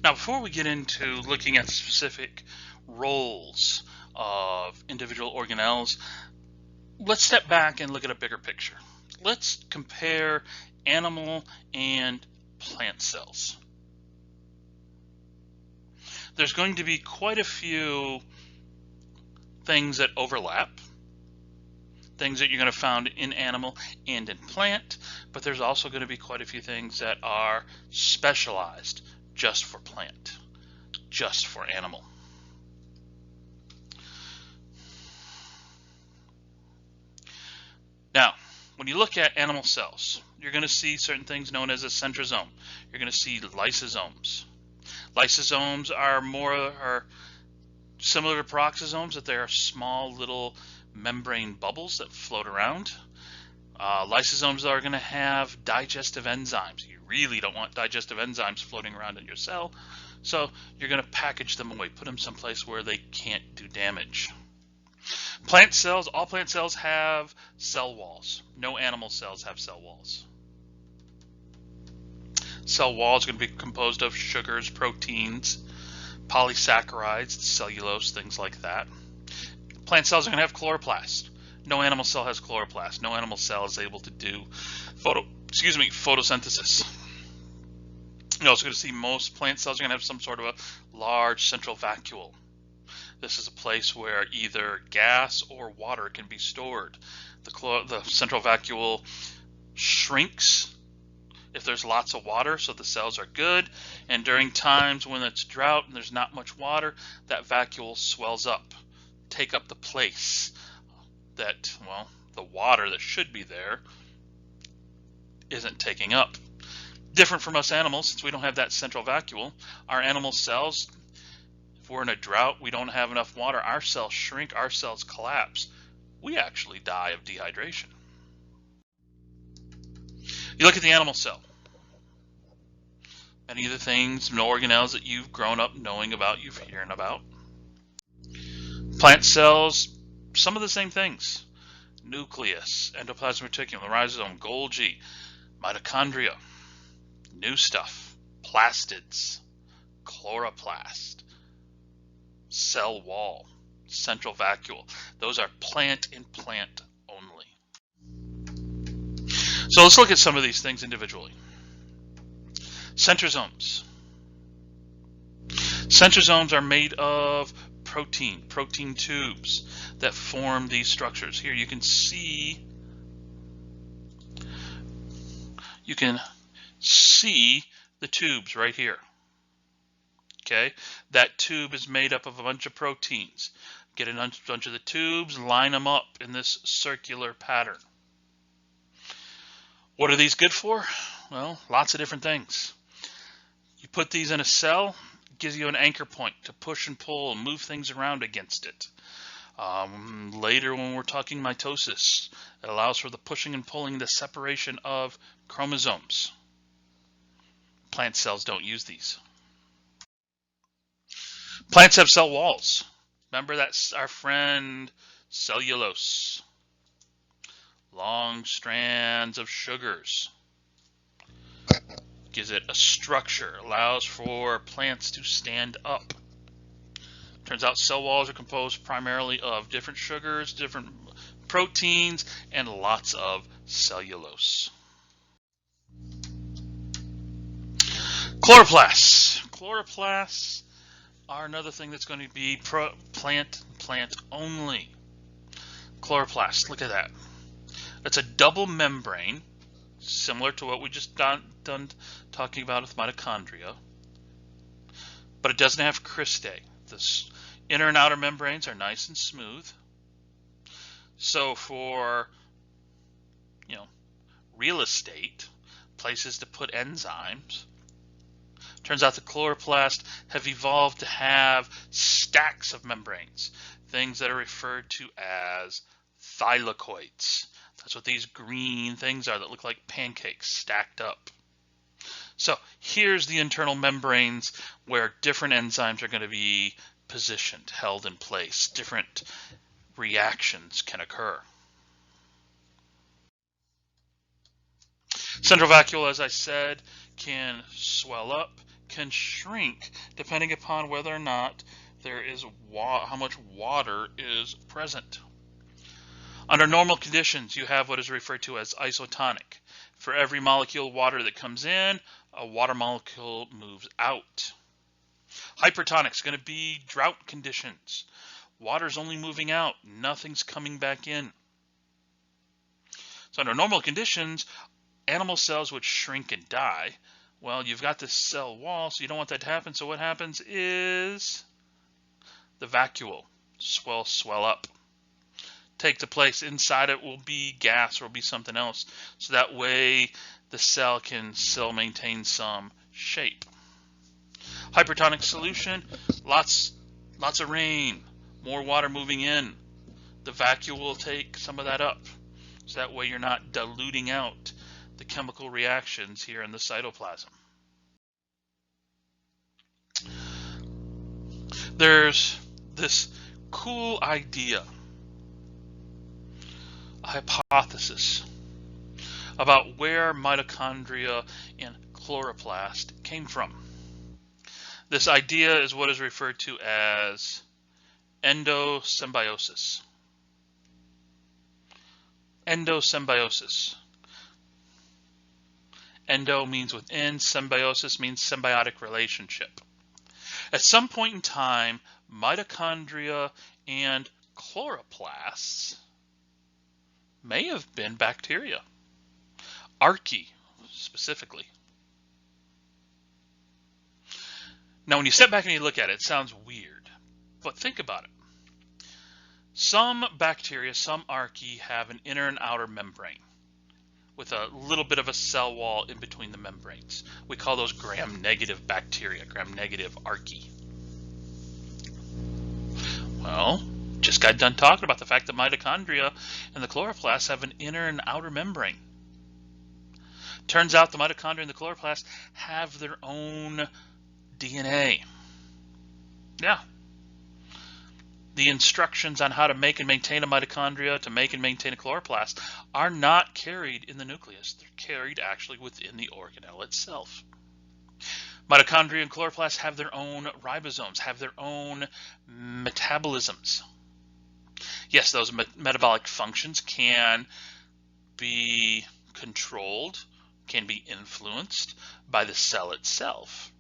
Now, before we get into looking at specific roles of individual organelles, let's step back and look at a bigger picture. Let's compare animal and plant cells. There's going to be quite a few things that overlap, things that you're going to find in animal and in plant, but there's also going to be quite a few things that are specialized just for plant, just for animal. Now, when you look at animal cells, you're going to see certain things known as a centrosome. You're going to see lysosomes. Lysosomes are similar to peroxisomes, that they are small little membrane bubbles that float around. Lysosomes are going to have digestive enzymes. You really don't want digestive enzymes floating around in your cell, so you're going to package them away, put them someplace where they can't do damage. Plant cells, all plant cells have cell walls. No animal cells have cell walls. Cell walls are going to be composed of sugars, proteins, polysaccharides, cellulose, things like that. Plant cells are going to have chloroplast. No animal cell has chloroplast. No animal cell is able to do photosynthesis. You're also going to see most plant cells are going to have some sort of a large central vacuole. This is a place where either gas or water can be stored. The central vacuole shrinks if there's lots of water, so the cells are good, and during times when it's drought and there's not much water, that vacuole swells up, take up the place that, well, the water that should be there isn't taking up. Different from us animals, since we don't have that central vacuole, our animal cells, if we're in a drought, we don't have enough water, our cells shrink, our cells collapse. We actually die of dehydration. You look at the animal cell. Many of the things, organelles that you've grown up knowing about, you've heard about. Plant cells, some of the same things. Nucleus, endoplasmic reticulum, rhizome, Golgi, mitochondria. New stuff, plastids, chloroplast, cell wall, central vacuole. Those are plant and plant only. So let's look at some of these things individually. Centrosomes. Centrosomes are made of protein tubes that form these structures. Here you can see the tubes right here. Okay, that tube is made up of a bunch of proteins. Get a bunch of the tubes, line them up in this circular pattern. What are these good for? Well, lots of different things. You put these in a cell, it gives you an anchor point to push and pull and move things around against it. Later when we're talking mitosis, it allows for the pushing and pulling, the separation of chromosomes. Plant cells don't use these. Plants have cell walls. Remember, that's our friend cellulose. Long strands of sugars. Gives it a structure, allows for plants to stand up. Turns out cell walls are composed primarily of different sugars, different proteins, and lots of cellulose. Chloroplasts. Chloroplasts are another thing that's going to be plant only. Chloroplast, look at that. It's a double membrane, similar to what we just done talking about with mitochondria, but it doesn't have cristae. The inner and outer membranes are nice and smooth. So for, real estate, places to put enzymes, turns out the chloroplasts have evolved to have stacks of membranes, things that are referred to as thylakoids. That's what these green things are that look like pancakes stacked up. So here's the internal membranes where different enzymes are going to be positioned, held in place. Different reactions can occur. Central vacuole, as I said, can swell up, can shrink depending upon whether or not there is how much water is present. Under normal conditions, you have what is referred to as isotonic. For every molecule of water that comes in, a water molecule moves out. Hypertonic is going to be drought conditions. Water's only moving out, nothing's coming back in. So under normal conditions, animal cells would shrink and die. Well, you've got this cell wall, so you don't want that to happen. So what happens is the vacuole swell up. Take the place inside it will be gas or will be something else. So that way the cell can still maintain some shape. Hypertonic solution, lots of rain, more water moving in. The vacuole will take some of that up. So that way you're not diluting out the chemical reactions here in the cytoplasm. There's this cool idea, a hypothesis about where mitochondria and chloroplast came from. This idea is what is referred to as endosymbiosis. Endosymbiosis. Endo means within, symbiosis means symbiotic relationship. At some point in time, mitochondria and chloroplasts may have been bacteria, archaea specifically. Now, when you step back and you look at it, it sounds weird, but think about it. Some bacteria, some archaea, have an inner and outer membrane with a little bit of a cell wall in between the membranes. We call those gram-negative bacteria, gram-negative archaea. Well, just got done talking about the fact that mitochondria and the chloroplasts have an inner and outer membrane. Turns out the mitochondria and the chloroplasts have their own DNA. Yeah. The instructions on how to make and maintain a mitochondria, to make and maintain a chloroplast, are not carried in the nucleus. They're carried actually within the organelle itself. Mitochondria and chloroplasts have their own ribosomes, have their own metabolisms. Yes, those metabolic functions can be controlled, can be influenced by the cell itself.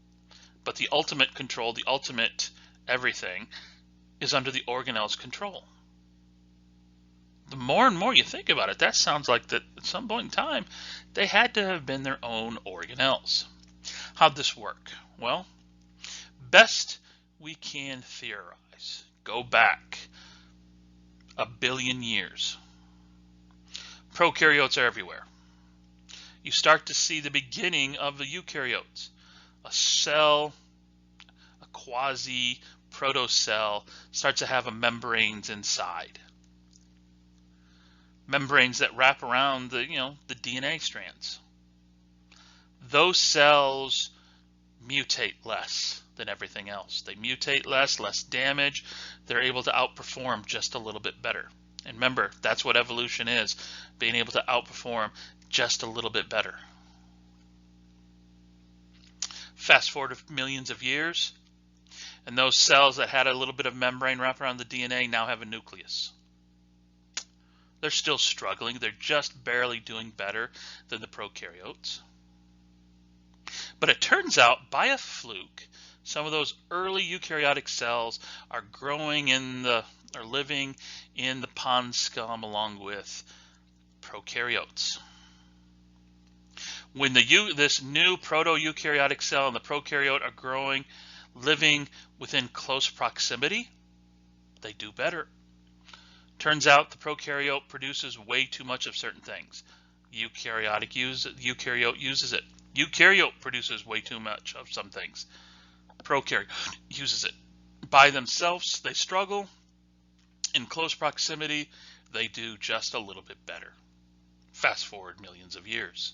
But the ultimate control, the ultimate everything, is under the organelle's control. The more and more you think about it, that sounds like that at some point in time, they had to have been their own organelles. How'd this work? Well, best we can theorize, go back a billion years. Prokaryotes are everywhere. You start to see the beginning of the eukaryotes. A cell, a quasi-protocell, starts to have a membranes inside. Membranes that wrap around the DNA strands. Those cells mutate less than everything else. They mutate less damage. They're able to outperform just a little bit better. And remember, that's what evolution is, being able to outperform just a little bit better. Fast forward millions of years, and those cells that had a little bit of membrane wrapped around the DNA now have a nucleus. They're still struggling. They're just barely doing better than the prokaryotes. But it turns out, by a fluke, some of those early eukaryotic cells are living in the pond scum along with prokaryotes. When this new proto-eukaryotic cell and the prokaryote are living within close proximity, they do better. Turns out the prokaryote produces way too much of certain things. Eukaryote uses it. Eukaryote produces way too much of some things. Prokaryote uses it. By themselves, they struggle. In close proximity, they do just a little bit better. Fast forward millions of years.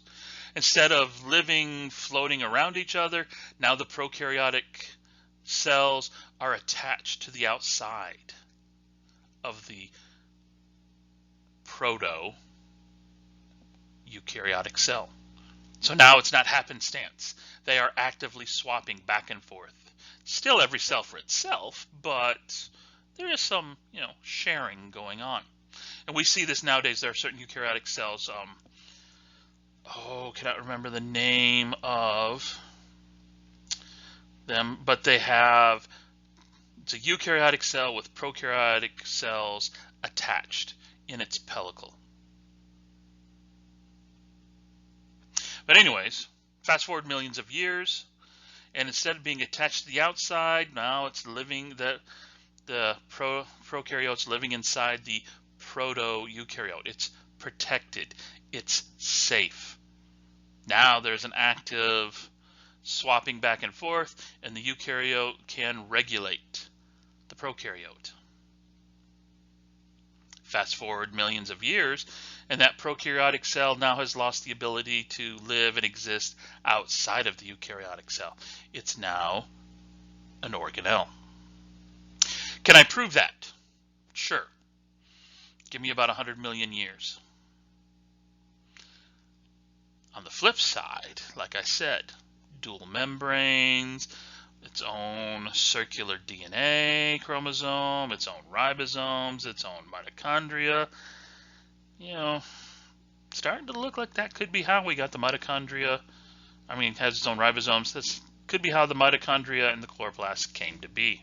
Instead of floating around each other, now the prokaryotic cells are attached to the outside of the proto-eukaryotic cell. So now it's not happenstance. They are actively swapping back and forth. Still every cell for itself, but there is some, sharing going on. And we see this nowadays. There are certain eukaryotic cells. Cannot remember the name of them, but they have, it's a eukaryotic cell with prokaryotic cells attached in its pellicle. But anyways, fast forward millions of years, and instead of being attached to the outside, now it's living, the prokaryotes living inside the proto-eukaryote. It's protected. It's safe. Now there's an active swapping back and forth, and the eukaryote can regulate the prokaryote. Fast forward millions of years, and that prokaryotic cell now has lost the ability to live and exist outside of the eukaryotic cell. It's now an organelle. Can I prove that? Sure. Give me about 100 million years. On the flip side, like I said, dual membranes, its own circular DNA chromosome, its own ribosomes, its own mitochondria. Starting to look like that could be how we got the mitochondria. It has its own ribosomes. This could be how the mitochondria and the chloroplast came to be.